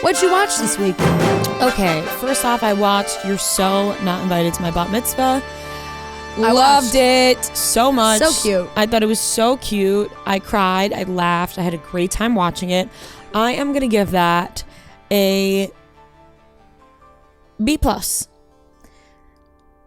What'd you watch this week? Okay, first off, I watched You're So Not Invited to My Bat Mitzvah. I Loved watched. it so much. So cute. I thought it was so cute. I cried. I laughed. I had a great time watching it. I am going to give that a B+.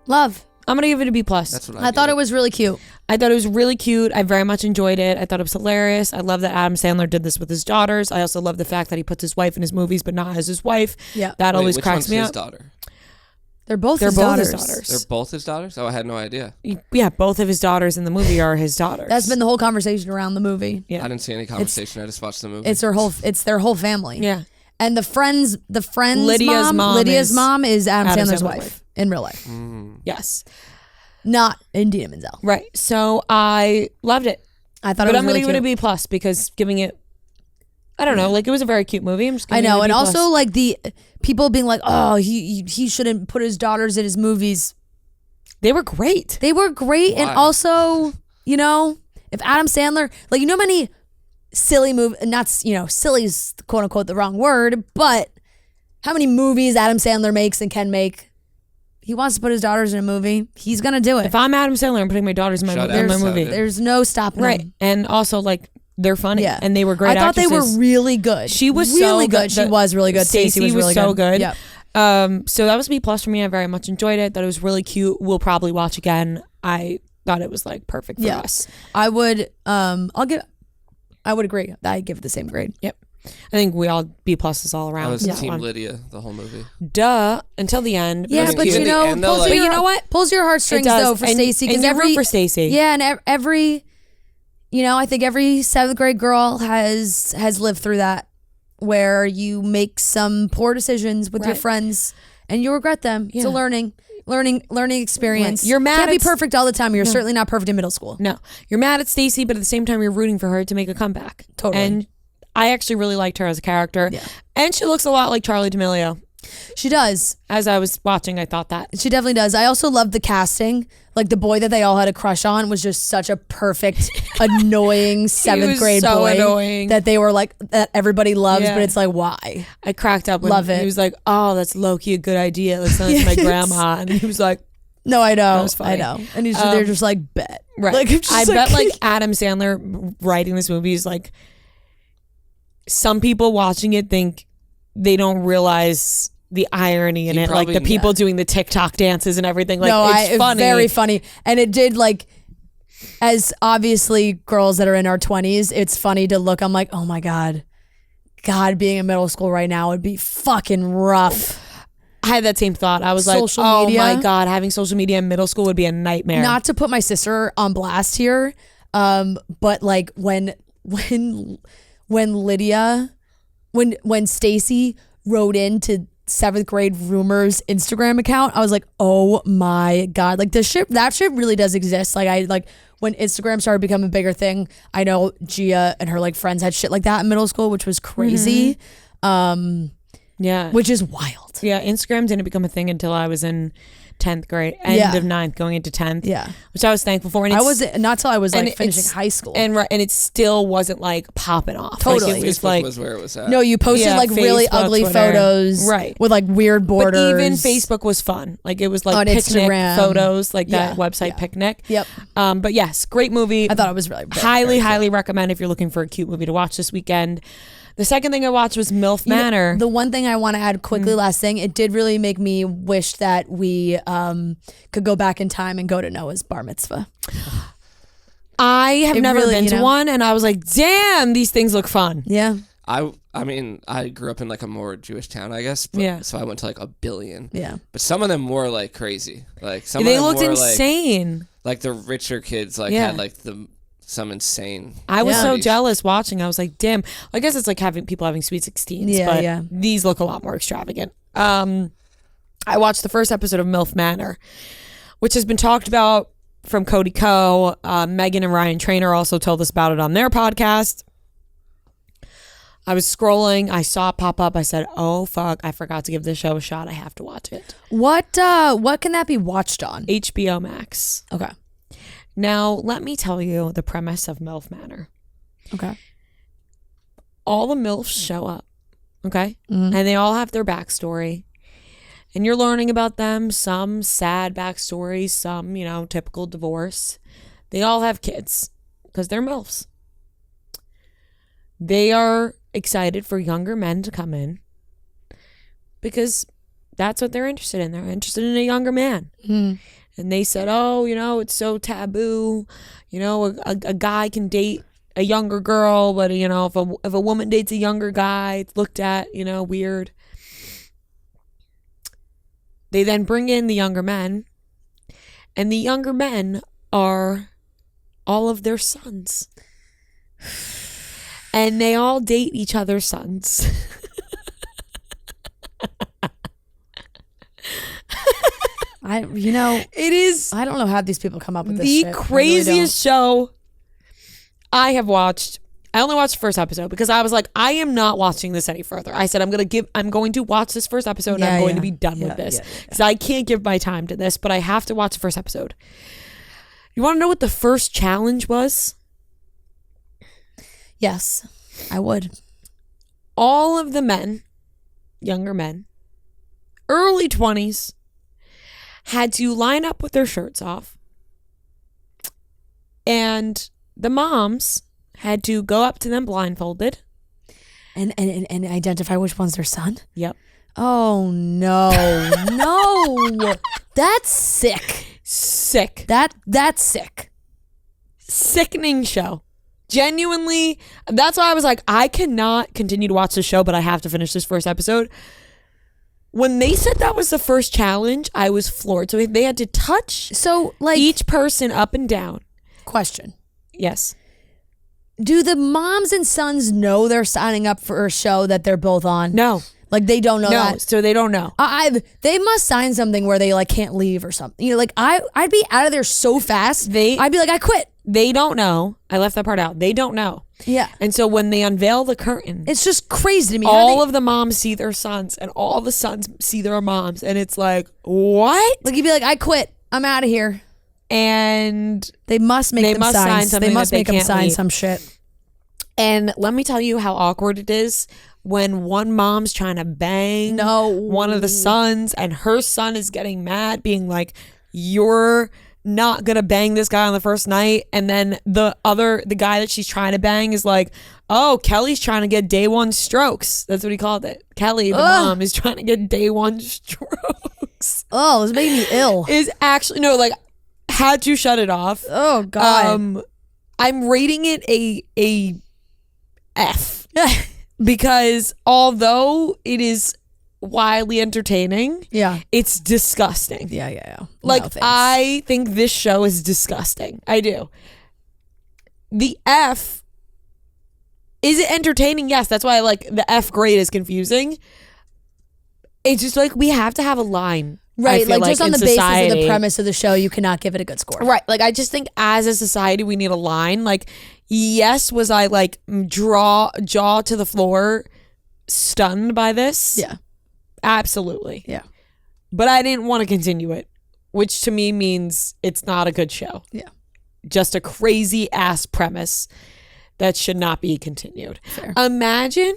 Love. I'm going to give it a B+. That's what I thought it was really cute. I thought it was really cute. I very much enjoyed it. I thought it was hilarious. I love that Adam Sandler did this with his daughters. I also love the fact that he puts his wife in his movies, but not as his wife. Yeah. That always which cracks one's me his up. daughter? They're both They're his both daughters. his daughters. They're both his daughters? Oh, I had no idea. Yeah, both of his daughters in the movie are his daughters. That's been the whole conversation around the movie. Yeah. I didn't see any conversation. I just watched the movie. It's their whole family. Yeah. And the friends Lydia's mom is Adam Adam Sandler's Sandler's wife wife. in real life. Yes. Not Indina Menzel. Right. So I loved it. I thought But it was I'm going really to give it a cute. B+ because giving it, I don't know, like it was a very cute movie. I'm just I giving know, it a and B+. also like the people being like, "Oh, he shouldn't put his daughters in his movies." They were great. They were great, and Why? also, you know, if Adam Sandler, like, you know, many silly not silly's quote unquote the wrong word, but how many movies Adam Sandler makes and can make? He wants to put his daughters in a movie. He's gonna do it. If I'm Adam Sandler, I'm putting my daughters in my, Shut in my up. movie. There's no stopping Right. him. And also, like, they're funny. Yeah. And they were great I thought they actresses. were really good. She was really so good. She The- was really good. Stacey was really so good. Yep. So that was a B+ for me. I very much enjoyed it. Thought it was really cute. We'll probably watch again. I thought it was like perfect for Yeah. us. I would agree. I give it the same grade. Yep. I think we all B+ all I around. was for that Team one. Lydia the whole movie. Duh. Until the end. Yeah, It was but cute. you know, And though, pulls like- your, But you know what? Pulls your heartstrings It does. though for And- Stacey, and you root for Stacey. Yeah, and every, you know, I think every 7th grade girl has lived through that, where you make some poor decisions with your Right. friends and you regret them. It's a Yeah. learning experience. Right. You're mad Can't be at- perfect all the time. You're certainly not perfect in middle school. No, you're mad at Stacey, but at the same time, you're rooting for her to make a comeback. Totally. And I actually really liked her as a character. Yeah. And she looks a lot like Charlie D'Amelio. She does. As I was watching, I thought that. She definitely does. I also love the casting. Like, the boy that they all had a crush on was just such a perfect, annoying 7th was grade so boy annoying. that they were like, that everybody loves, Yeah. but it's like, why? I cracked up when Love it. he was like, "Oh, that's low-key a good idea. Let's send it to my Yes. grandma." And he was like, No, I know. was funny. I know. And they're just like, bet. "Right." Like, I'm just I bet like Adam Sandler writing this movie is like, some people watching it think they don't realize the irony in He it, like the probably- people doing the TikTok dances and everything. Like, no, it's funny. very funny. And it did, like, as obviously girls that are in our 20s, it's funny to look. I'm like, oh my God, being in middle school right now would be fucking rough. I had that same thought. I was Social like, "Oh media. my God, having social media in middle school would be a nightmare." Not to put my sister on blast here, but like when Stacey wrote into 7th grade rumors Instagram account, I was like, oh my God, like that shit really does exist. Like when Instagram started becoming a bigger thing, I know Gia and her like friends had shit like that in middle school, which was crazy. yeah, Which is wild. yeah. Instagram didn't become a thing until I was in 10th grade, end Yeah. of 9th, going into 10th. Yeah. which I was thankful for. And I it's- wasn't, not till I was and like finishing it's- high school. and it still wasn't like popping off. Totally. Like, it was Facebook like, was where it was at. no, you posted Yeah, like really Facebook, ugly Twitter. photos, Right. with like weird but borders. even Facebook was fun. Like it was like On picnic Instagram. photos, like that Yeah, website yeah. Picnic. Yep. But yes, great movie. I thought it was really highly recommend if you're looking for a cute movie to watch this weekend. The second thing I watched was MILF Manor. The one thing I want to add quickly, last thing, it did really make me wish that we could go back in time and go to Noah's bar mitzvah. I have It never really, been you to know? one, and I was like, damn, these things look fun. Yeah. I mean, I grew up in like a more Jewish town, I guess. But, Yeah. So I went to like a billion. Yeah. But some of them were like crazy. Like some They of them looked were insane. like the richer kids like Yeah. had like some insane. I was Yeah. so parties. jealous watching. I was like, damn. I guess it's like people having sweet 16s, Yeah, but yeah. these look a lot more extravagant. I watched the first episode of MILF Manor, which has been talked about from Cody Ko. Megan and Ryan Trainer also told us about it on their podcast. I was scrolling. I saw it pop up. I said, oh, fuck. I forgot to give this show a shot. I have to watch it. What can that be watched on? HBO Max. Okay. Now, let me tell you the premise of MILF Manor. Okay. All the MILFs show up. Okay. And they all have their backstory. And you're learning about them. Some sad backstories, some, typical divorce. They all have kids because they're MILFs. They are excited for younger men to come in because that's what they're interested in. They're interested in a younger man. And they said, oh, it's so taboo. A guy can date a younger girl, but, if a woman dates a younger guy, it's looked at, weird. They then bring in the younger men, and the younger men are all of their sons. And they all date each other's sons. It is I don't know how these people come up with this the shit. craziest show I have watched. I only watched the first episode because I was like, I am not watching this any further. I said, I'm going to watch this first episode and I'm going to be done with this because I can't give my time to this, but I have to watch the first episode. You want to know what the first challenge was? Yes, I would. All of the men, younger men, early 20s, had to line up with their shirts off. And the moms had to go up to them blindfolded. And identify which one's their son? Yep. Oh, no. No. That's sick. Sick. That's sick. Sickening show. Genuinely, that's why I was like, I cannot continue to watch this show, but I have to finish this first episode. When they said that was the first challenge, I was floored. So they had to touch each person up and down. Question. Yes. Do the moms and sons know they're signing up for a show that they're both on? No. Like they don't know No, that? so they don't know. They must sign something where they can't leave or something. I'd be out of there so fast. I'd be like, I quit. They don't know. I left that part out. They don't know. Yeah. And so when they unveil the curtain, It's just crazy to me. all of the moms see their sons and all the sons see their moms. And it's like, what? You'd be like, I quit. I'm out of here. And They must make them must sign sign something They must that they make them can't sign leave. some shit. And let me tell you how awkward it is when one mom's trying to bang one of the sons and her son is getting mad, being like, you're not gonna bang this guy on the first night. And then the guy that she's trying to bang is like, oh, Kelly's trying to get day one strokes. That's what he called it. Kelly, the mom, is trying to get day one strokes. Oh, it's making me ill. Is actually, no, had to shut it off. Oh, God. I'm rating it a F because although it is wildly entertaining, it's disgusting. Yeah. Like, No, thanks. I think this show is disgusting. I do. The F, is it entertaining? Yes, that's why the F grade is confusing. It's just we have to have a line. Right, just on the basis of the premise. premise of the show, you cannot give it a good score. Right. I just think as a society, we need a line. Yes, was I jaw to the floor, stunned by this? Yeah. Absolutely. Yeah. But I didn't want to continue it, which to me means it's not a good show. Yeah. Just a crazy ass premise that should not be continued. Fair. Imagine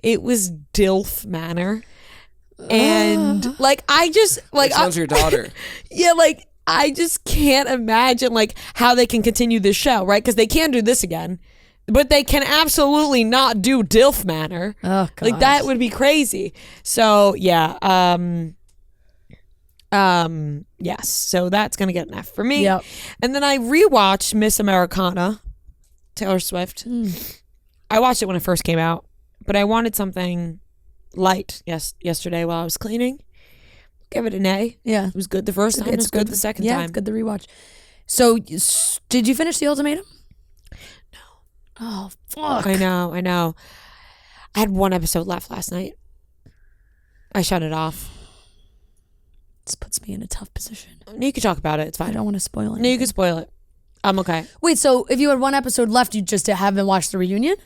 it was DILF Manor. And I just Which one's your daughter? Yeah, I just can't imagine how they can continue this show, right? Because they can do this again, but they can absolutely not do DILF Manor. Oh, God. That would be crazy. So yeah, yes. So that's gonna get an F for me. Yep. And then I rewatched Miss Americana, Taylor Swift. I watched it when it first came out, but I wanted something light yesterday while I was cleaning. Give it an A. Yeah. It was good the first time. It was good the second time. Yeah, it's good to rewatch. So, did you finish The Ultimatum? No. Oh, fuck. I know. I had one episode left last night. I shut it off. This puts me in a tough position. You can talk about it. It's I fine. don't want to spoil anything. No, you can spoil it. I'm okay. Wait, so if you had one episode left, you just haven't watched the reunion?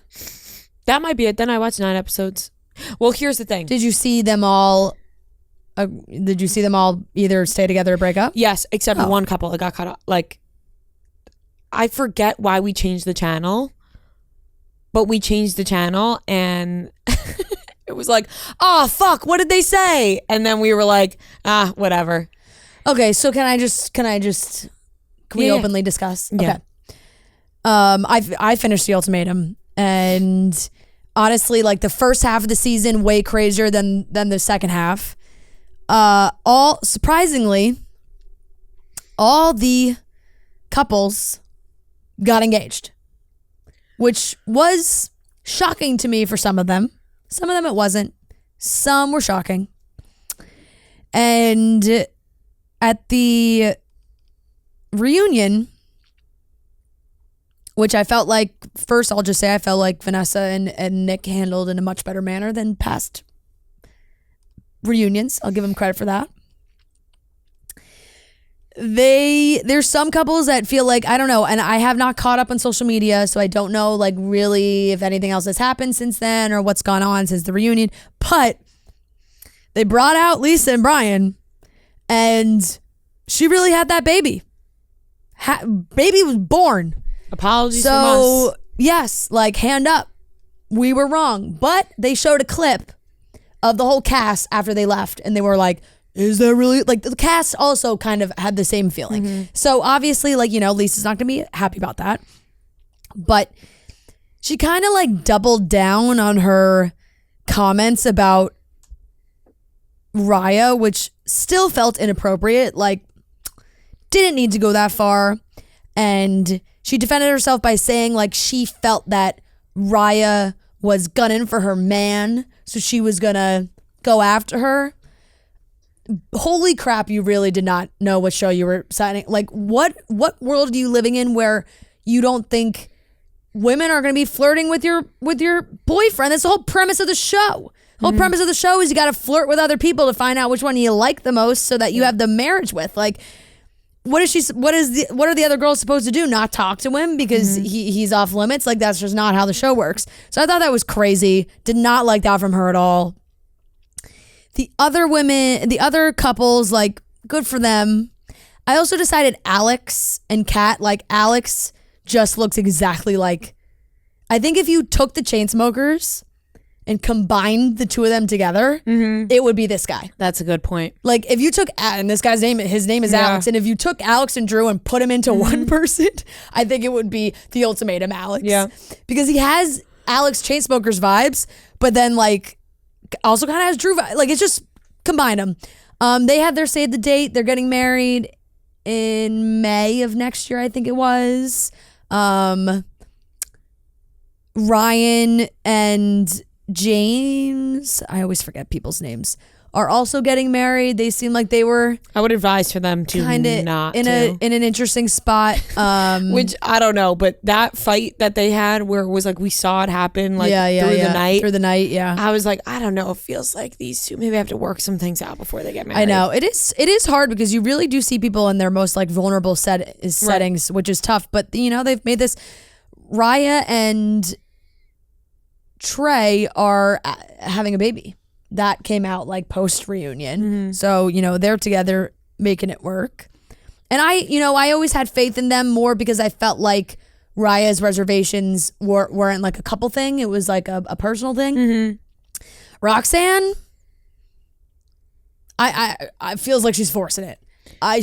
That might be it. Then I watched 9 episodes. Well, here's the thing. Did you see them all? Did you see them all either stay together or break up? Yes, except for one couple that got cut off. I forget why we changed the channel, but we changed the channel and It was like, oh, fuck, what did they say? And then we were like, whatever. Okay, so can we Yeah. openly discuss? Yeah. Okay. I finished the ultimatum, and honestly, like the first half of the season, way crazier than the second half. All surprisingly, all the couples got engaged, which was shocking to me for some of them. Some of them it wasn't. Some were shocking. And at the reunion, which I felt like, first I'll just say I felt like Vanessa and Nick handled in a much better manner than past reunions. I'll give them credit for that. There's some couples that feel like, I don't know, and I have not caught up on social media, so I don't know like really if anything else has happened since then or what's gone on since the reunion, but they brought out Lisa and Brian, and she really had that baby. Baby was born. Apologies from So us. yes, like hand up, we were wrong. But they showed a clip of the whole cast after they left, and they were like, is that really, like the cast also kind of had the same feeling. So obviously, like, you know, Lisa's not gonna be happy about that, but she kind of like doubled down on her comments about Raya, which still felt inappropriate, like didn't need to go that far. And she defended herself by saying like she felt that Raya was gunning for her man, so she was gonna go after her. Holy crap, you really did not know what show you were signing. Like what world are you living in where you don't think women are gonna be flirting with your boyfriend? That's the whole premise of the show. The whole premise of the show is you gotta flirt with other people to find out which one you like the most so that you have the marriage with. Like what are the other girls supposed to do? Not talk to him because he's off limits? Like that's just not how the show works. So I thought that was crazy. Did not like that from her at all. The other women, the other couples, like good for them. I also decided Alex and Kat, like Alex just looks exactly like, I think if you took the Chainsmokers and combined the two of them together, it would be this guy. That's a good point. Like if you took, and this guy's name, his name is Alex, and if you took Alex and Drew and put him into one person, I think it would be the ultimatum Alex. Yeah. Because he has Alex Chainsmokers vibes, but then like also kind of has Drew vibes. Like it's just combine them. They had their save the date. They're getting married in May of next year, I think it was. Ryan and James, I always forget people's names, are also getting married. They seem like they were I would advise for them to kind of not in an interesting spot. Which I don't know, but that fight that they had where it was like we saw it happen like through the night. Yeah. I was like, I don't know. It feels like these two maybe have to work some things out before they get married. I know it is hard because you really do see people in their most like vulnerable settings, which is tough. But you know they've made this. Raya and Trey are having a baby. That came out like post reunion. So, you know, they're together making it work. And I always had faith in them more because I felt like Raya's reservations weren't like a couple thing. It was like a personal thing. Roxanne, I feels like she's forcing it.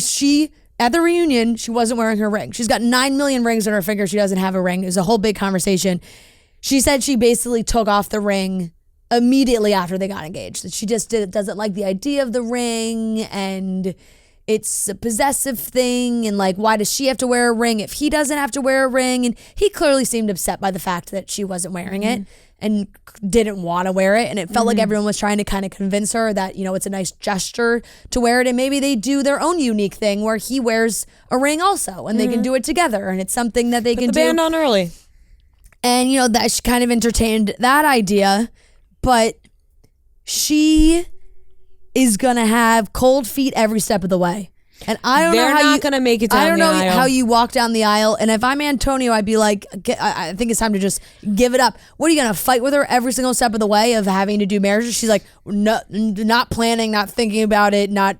She at the reunion, she wasn't wearing her ring. She's got 9 million rings on her finger. She doesn't have a ring. It was a whole big conversation. She said she basically took off the ring immediately after they got engaged. That she just doesn't like the idea of the ring, and it's a possessive thing, and like why does she have to wear a ring if he doesn't have to wear a ring? And he clearly seemed upset by the fact that she wasn't wearing it and didn't want to wear it, and it felt like everyone was trying to kind of convince her that, you know, it's a nice gesture to wear it, and maybe they do their own unique thing where he wears a ring also and they can do it together, and it's something that they can the do. band on early. And, you know, that she kind of entertained that idea, but she is going to have cold feet every step of the way. And I don't know how They're not you going to make it down I don't the know aisle. how you walk down the aisle. And if I'm Antonio, I'd be like, I think it's time to just give it up. What are you going to fight with her every single step of the way of having to do marriages? She's like, no, not planning, not thinking about it, not.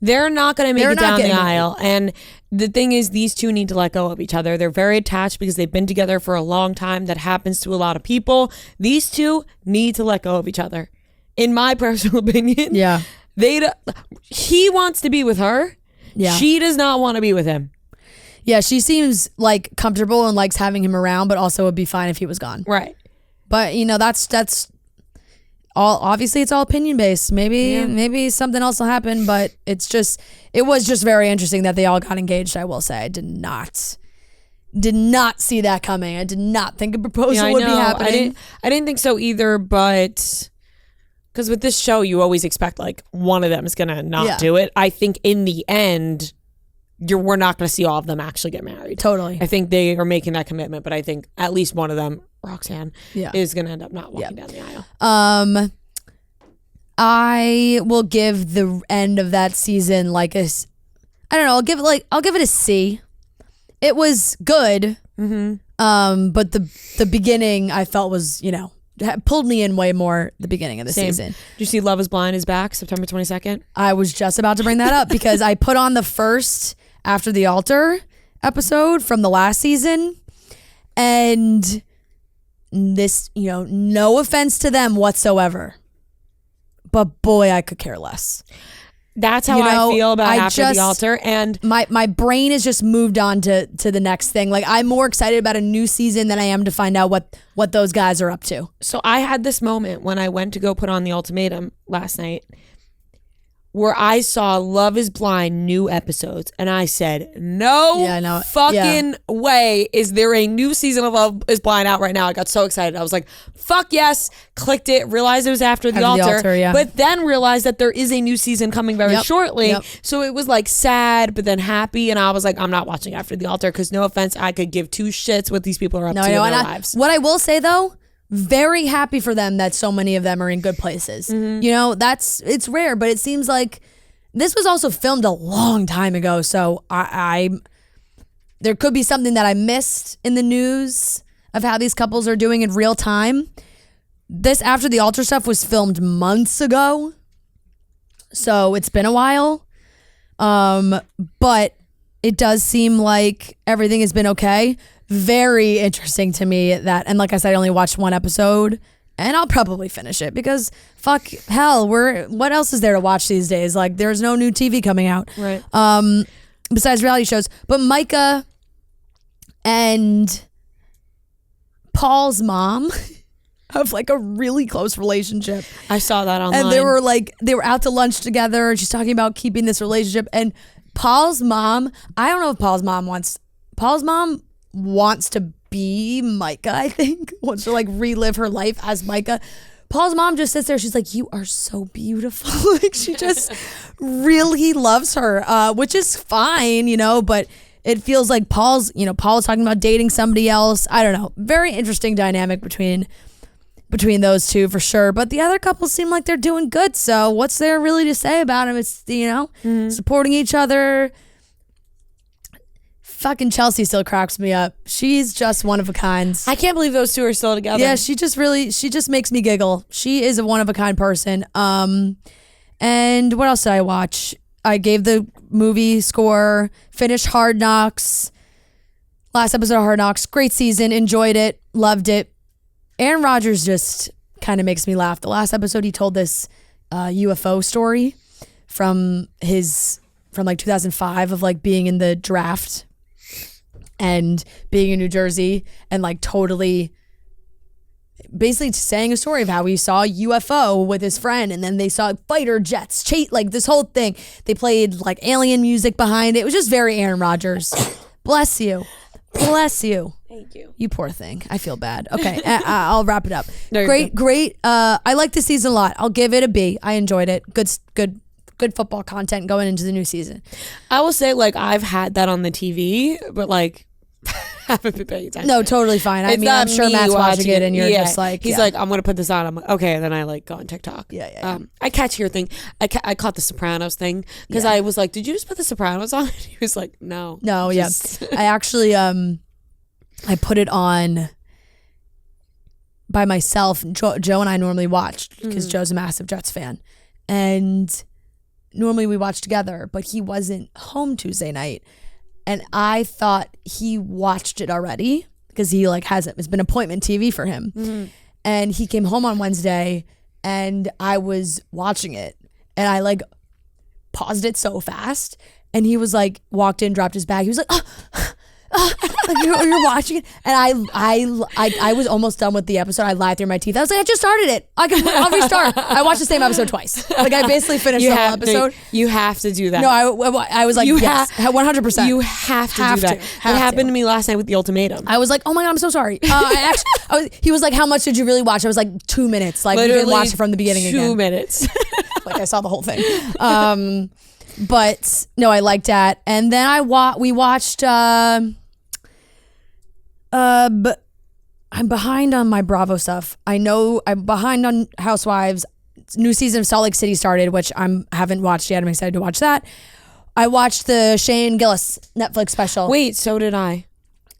They're not going to make it down the getting aisle. And The thing is, these two need to let go of each other. They're very attached because they've been together for a long time. That happens to a lot of people. These two need to let go of each other. In my personal opinion, Yeah. He wants to be with her. Yeah. She does not want to be with him. Yeah, she seems like comfortable and likes having him around, but also would be fine if he was gone. Right. But that's all. Obviously, it's all opinion based. Maybe something else will happen, but it was just very interesting that they all got engaged. I will say, I did not see that coming. I did not think a proposal would be happening. I didn't think so either, but because with this show, you always expect like one of them is gonna not do it. I think in the end, we're not gonna see all of them actually get married. Totally. I think they are making that commitment, but I think at least one of them, Roxanne, is gonna end up not walking down the aisle. I will give the end of that season like I don't know. I'll give it a C. It was good. Mm-hmm. But the beginning I felt was pulled me in way more the beginning of the season. Did you see Love is Blind is back September 22nd? I was just about to bring that up because I put on the first After the Altar episode from the last season, and this, no offense to them whatsoever, but boy, I could care less. That's how I feel about After the Altar, and my brain has just moved on to the next thing. Like, I'm more excited about a new season than I am to find out what those guys are up to. So I had this moment when I went to go put on The Ultimatum last night where I saw Love is Blind new episodes, and I said, no fucking way is there a new season of Love is Blind out right now. I got so excited. I was like, fuck yes, clicked it, realized it was After the Altar, but then realized that there is a new season coming very shortly. So it was like sad, but then happy, and I was like, I'm not watching After the Altar because no offense, I could give two shits what these people are up to in their lives. What I will say though, very happy for them that so many of them are in good places. Mm-hmm. It's rare, but it seems like this was also filmed a long time ago. So I there could be something that I missed in the news of how these couples are doing in real time. This After the Altar stuff was filmed months ago, so it's been a while. But it does seem like everything has been okay. Very interesting to me and like I said, I only watched one episode, and I'll probably finish it because fuck hell, what else is there to watch these days? Like, there's no new TV coming out, right? Besides reality shows. But Micah and Paul's mom have like a really close relationship. I saw that online, and they were out to lunch together, and she's talking about keeping this relationship. And Paul's mom, I don't know if Paul's mom wants to be Micah, I think. Wants to like relive her life as Micah. Paul's mom just sits there. She's like, you are so beautiful. Like, she just really loves her, which is fine, but it feels like Paul's talking about dating somebody else. I don't know. Very interesting dynamic between those two for sure. But the other couples seem like they're doing good. So what's there really to say about them? It's, supporting each other. Fucking Chelsea still cracks me up. She's just one of a kind. I can't believe those two are still together. Yeah, she just makes me giggle. She is a one of a kind person. And what else did I watch? I gave the movie score, finished Hard Knocks. Last episode of Hard Knocks. Great season. Enjoyed it. Loved it. Aaron Rodgers just kind of makes me laugh. The last episode, he told this UFO story from like 2005 of like being in the draft and being in New Jersey and like totally basically saying a story of how he saw a UFO with his friend, and then they saw fighter jets chase, like this whole thing. They played like alien music behind it. It was just very Aaron Rodgers. Bless you. Bless you. Thank you. You poor thing. I feel bad. Okay, I'll wrap it up. No, Great. I like this season a lot. I'll give it a B. I enjoyed it. Good football content going into the new season. I will say, like, I've had that on the TV, but like haven't been paying attention. No, totally fine. I mean, I'm sure Matt's watching it and you're just like, he's like, I'm gonna put this on. I'm like, okay, and then I like go on TikTok. Yeah. I catch your thing. I caught the Sopranos thing because I was like, did you just put the Sopranos on? He was like, no. Yes. I actually I put it on by myself. Joe and I normally watched because Joe's a massive Jets fan, and normally we watch together, but he wasn't home Tuesday night. and I thought he watched it already because he like has it. It's been appointment TV for him. And he came home on Wednesday and I was watching it and I like paused it so fast and he was like walked in, dropped his bag. He was like, like you're watching it, and I was almost done with the episode. I lied through my teeth. I was like, I just started it. I'll restart. I watched the same episode twice. Like I basically finished the whole episode. You have to do that. No, I was like, yes, 100%. You have to do that. It happened to me last night with The Ultimatum. I was like, oh my God, I'm so sorry. He was like, how much did you really watch? I was like, 2 minutes. Like we didn't watch it from the beginning 2 minutes. Like I saw the whole thing. But no, I liked that. And then we watched. But I'm behind on my Bravo stuff. I know I'm behind on Housewives. New season of Salt Lake City started, which haven't watched yet. I'm excited to watch that. I watched the Shane Gillis Netflix special. Wait, so did I.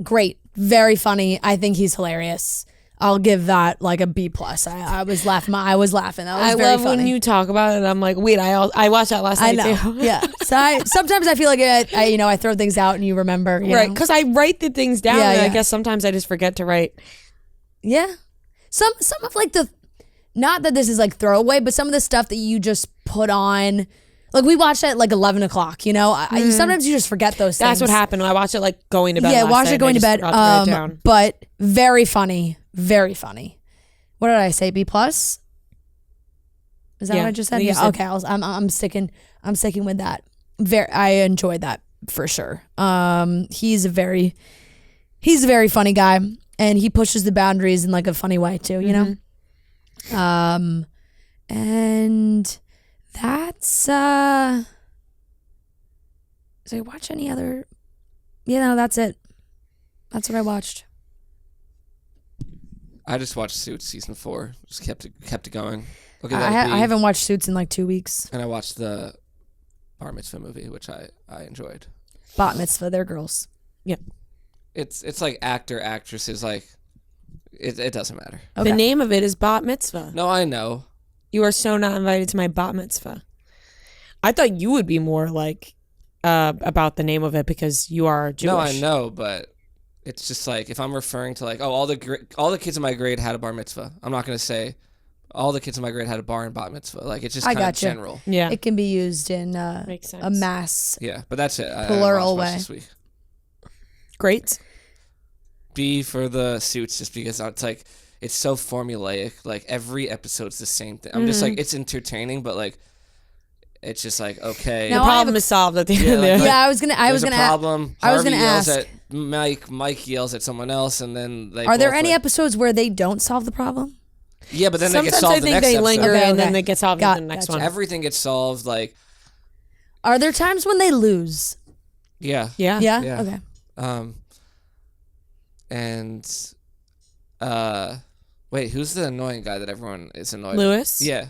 Great, very funny. I think he's hilarious. I'll give that like a B+. I was laughing. That was very love funny. when you talk about it. And I'm like, wait, I watched that last night too. Yeah. So sometimes I feel like I throw things out and you remember. Right, because I write the things down. Yeah, and I yeah. guess sometimes I just forget to write. Yeah. Some of like not that this is like throwaway, but some of the stuff that you just put on. Like we watched it at like 11 o'clock, sometimes you just forget those things. That's what happened. I watched it like going to bed. Yeah, last watch night it going to and I bed. just forgot to write it down. But very funny. Very funny. What did I say? B+? Is that what I just said? Yeah. Okay. I'm sticking with that. I enjoyed that for sure. He's a very funny guy, and he pushes the boundaries in like a funny way too. You know. And that's. Did I watch any other? That's it. That's what I watched. I just watched Suits season 4. Just kept it going. I haven't watched Suits in like 2 weeks. And I watched the Bar Mitzvah movie, which I enjoyed. Bat mitzvah, they're girls. Yep. It's like actresses, like it doesn't matter. Okay. The name of it is Bat Mitzvah. No, I know. You are so not invited to my Bat Mitzvah. I thought you would be more like about the name of it because you are Jewish. No, I know, but it's just like if I'm referring to like, all the kids in my grade had a bar mitzvah. I'm not gonna say all the kids in my grade had a bar and bat mitzvah. Like it's just kind of general. Yeah, it can be used in makes sense. a mass. Yeah, but that's it. Plural way. This week. Great. B for the Suits, just because it's like it's so formulaic. Like every episode's the same thing. I'm just like it's entertaining, but like. It's just like okay. The problem is solved at the end. I was gonna problem. I was Harvey gonna yells ask. at Mike. Mike yells at someone else, and then they. Are there any episodes where they don't solve the problem? Yeah, but then sometimes they get solved I the think next they episode. linger Okay, and then okay. they get solved in the next one. Everything gets solved. Like, Are there times when they lose? yeah, Yeah. Yeah. Okay. And wait, who's the annoying guy that everyone is annoyed? Lewis? Yeah.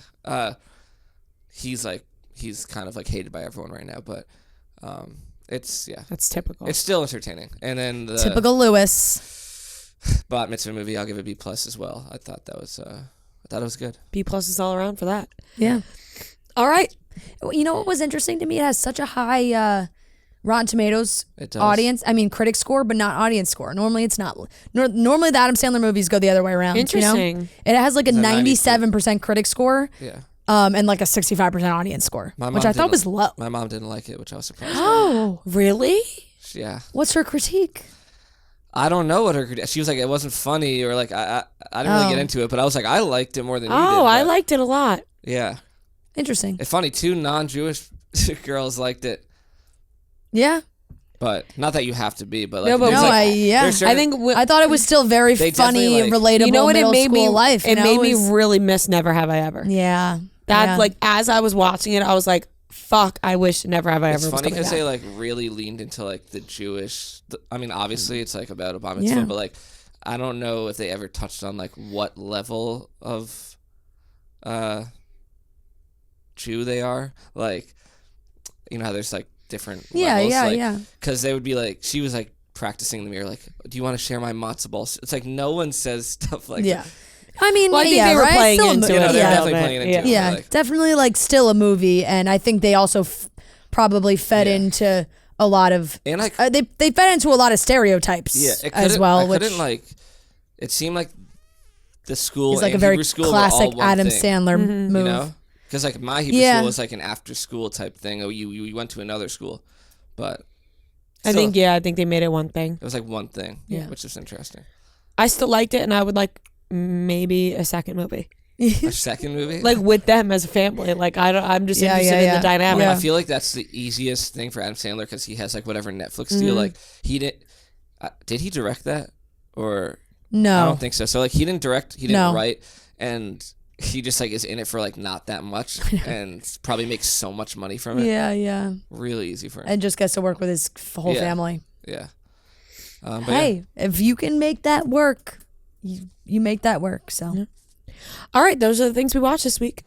He's kind of like hated by everyone right now, but it's That's typical. it's still entertaining. And then the Typical Lewis. Bat Mitzvah movie, I'll give it B+ as well. I thought it was good. B+ is all around for that. Yeah. All right. You know what was interesting to me? It has such a high Rotten Tomatoes It does. audience. I mean, critic score, but not audience score. Normally, it's not. Normally, the Adam Sandler movies go the other way around. Interesting. You know? It has like a It's a 97% critic score. Yeah. And like a 65% audience score, which I thought was low. My mom didn't like it, which I was surprised. Oh, Really? Yeah. what's her critique? I don't know what her. She was like, it wasn't funny, or like I didn't really get into it, but I was like, I liked it more than you did. I but- liked it a lot. Yeah. Interesting. It's funny, 2 non-Jewish girls liked it, Yeah. but not that you have to be, but like, No, but there's, No, like, yeah. there's certain- I think I thought it was still very They funny, definitely, like- relatable. you know what middle it made school me life. It made me really miss Never Have I Ever. Yeah. That yeah. like as I was watching it, I was like, "Fuck! I wish Never Have I It's Ever." was funny coming because back. they like really leaned into like the Jewish. I mean, obviously it's like about a bar mitzvah, Yeah. but like I don't know if they ever touched on like what level of Jew they are. Like, you know how there's like different levels. Yeah. Because they would be like, she was like practicing in the mirror, like, do you want to share my matzo balls? It's like no one says stuff like Yeah. that. I mean, Well, I think yeah, they were right? playing Still a into mo- You know, it. they're yeah. definitely playing into it. Yeah, Like, definitely like still a movie, and I think they also probably fed into a lot of And they fed into a lot of stereotypes it as couldn't- well, I which couldn't like. It seemed like the school is like a and very Hebrew school were all classic one Adam thing, Sandler move. You know, because like my Hebrew Yeah. school was like an after school type thing. Oh, you went to another school, but I think they made it one thing. it was like one thing, Yeah. which is interesting. I still liked it, and I would like maybe a second movie, A second movie, like with them as a family. Like I'm just Yeah, interested yeah, in the dynamic. Yeah. I feel like that's the easiest thing for Adam Sandler because he has like whatever Netflix deal. Like he did he direct that or I No. don't think so. So like he didn't direct, he didn't No. write, and he just like is in it for like not that much and probably makes so much money from it. Yeah. Really easy for him. And just gets to work with his whole Yeah. family. Yeah. But Hey, if you can make that work, you make that work. So All right, those are the things we watched this week.